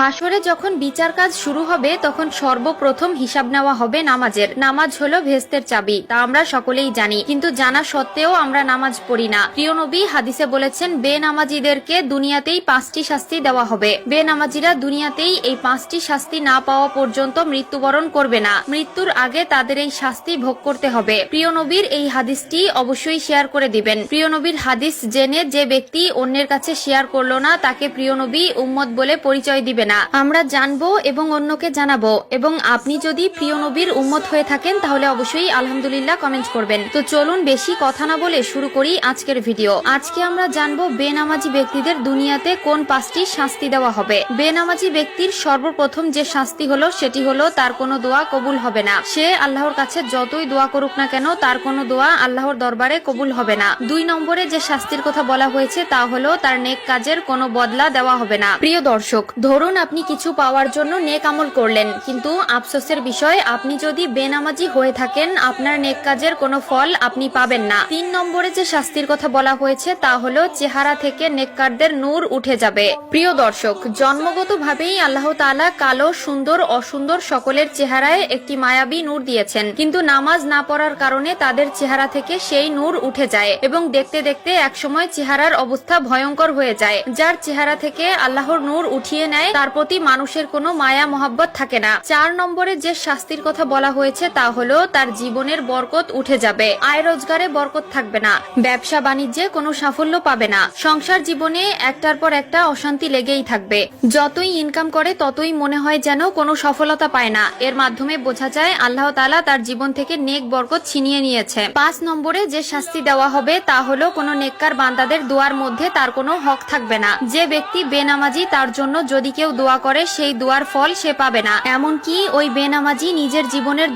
হাসরে যখন বিচার কাজ শুরু হবে তখন সর্বপ্রথম হিসাব নেওয়া হবে নামাজের। নামাজ হলো ভেস্তের চাবি, তা আমরা সকলেই জানি, কিন্তু জানা সত্ত্বেও আমরা নামাজ পড়ি না। প্রিয় নবী হাদিসে বলেছেন, বেনামাজিদেরকে দুনিয়াতেই 5টি শাস্তি দেওয়া হবে। বেনামাজিরা দুনিয়াতেই এই 5টি শাস্তি না পাওয়া পর্যন্ত মৃত্যুবরণ করবে না। মৃত্যুর আগে তাদের এই শাস্তি ভোগ করতে হবে। প্রিয় নবীর এই হাদিসটি অবশ্যই শেয়ার করে দিবেন। প্রিয় নবীর হাদিস জেনে যে ব্যক্তি অন্যের কাছে শেয়ার করলো না, তাকে প্রিয় নবী উম্মত বলে পরিচয় দিবে না। আমরা জানবো এবং অন্যকে জানাবো। এবং আপনি যদি প্রিয় নবীর উম্মত হয়ে থাকেন তাহলে অবশ্যই আলহামদুলিল্লাহ কমেন্ট করবেন। তো চলুন বেশি কথা না বলে শুরু করি আজকের ভিডিও। আজকে আমরা জানবো বেনামাজি ব্যক্তিদের দুনিয়াতে কোন 5টি শাস্তি দেওয়া হবে। বেনামাজি ব্যক্তির সর্বপ্রথম যে শাস্তি হলো সেটি হলো তার কোনো দোয়া কবুল হবে না। সে আল্লাহর কাছে যতই দোয়া করুক না কেন তার কোনো দোয়া আল্লাহর দরবারে কবুল হবে না। 2 নম্বরে যে শাস্তির কথা বলা হয়েছে তা হলো তার নেক কাজের কোনো বদলা দেওয়া হবে না। প্রিয় দর্শক, ধরুন আপনি কিছু পাওয়ার জন্য নেক আমল করলেন, কিন্তু আফসোসের বিষয় আপনি যদি বেনামাজি হয়ে থাকেন আপনার নেক কাজের কোনো ফল আপনি পাবেন না। 3 নম্বরে যে শাস্তির কথা বলা হয়েছে তা হলো চেহারা থেকে নেককারদের নূর উঠে যাবে। প্রিয় দর্শক, জন্মগতভাবেই আল্লাহ তাআলা কালো, সুন্দর, অসুন্দর সকলের চেহারায় একটি মায়াবী নূর দিয়েছেন, কিন্তু নামাজ না পড়ার কারণে তাদের চেহারা থেকে সেই নূর উঠে যায় এবং দেখতে দেখতে একসময় চেহারার অবস্থা ভয়ঙ্কর হয়ে যায়। যার চেহারা থেকে আল্লাহর নূর উঠিয়ে নেয় তার প্রতি মানুষের কোনো মায়া মহব্বত থাকে না। 4 নম্বরে যে শাস্তির কথা বলা হয়েছে তা হলো তার জীবনের বরকত উঠে যাবে। আয় রোজগারে বরকত থাকবে না, ব্যবসা বাণিজ্যে কোনো সাফল্য পাবে না, সংসার জীবনে একটার পর একটা অশান্তি লেগেই থাকবে। যতই ইনকাম করে ততই মনে হয় যেন কোনো সফলতা পায় না। এর মাধ্যমে বোঝা যায় আল্লাহ তাআলা তার জীবন থেকে নেক বরকত ছিনিয়ে নিয়েছে। 5 নম্বরে যে শাস্তি দেওয়া হবে তা হলো কোনো নেককার বান্দাদের দোয়ার মধ্যে তার কোনো হক থাকবে না। যে ব্যক্তি বেনামাজি তার জন্য যদি কেউ দোয়া করে সেই দোয়ার ফল সে পাবে না। এমনকি ওই বেনামাজি নিজের জীবনের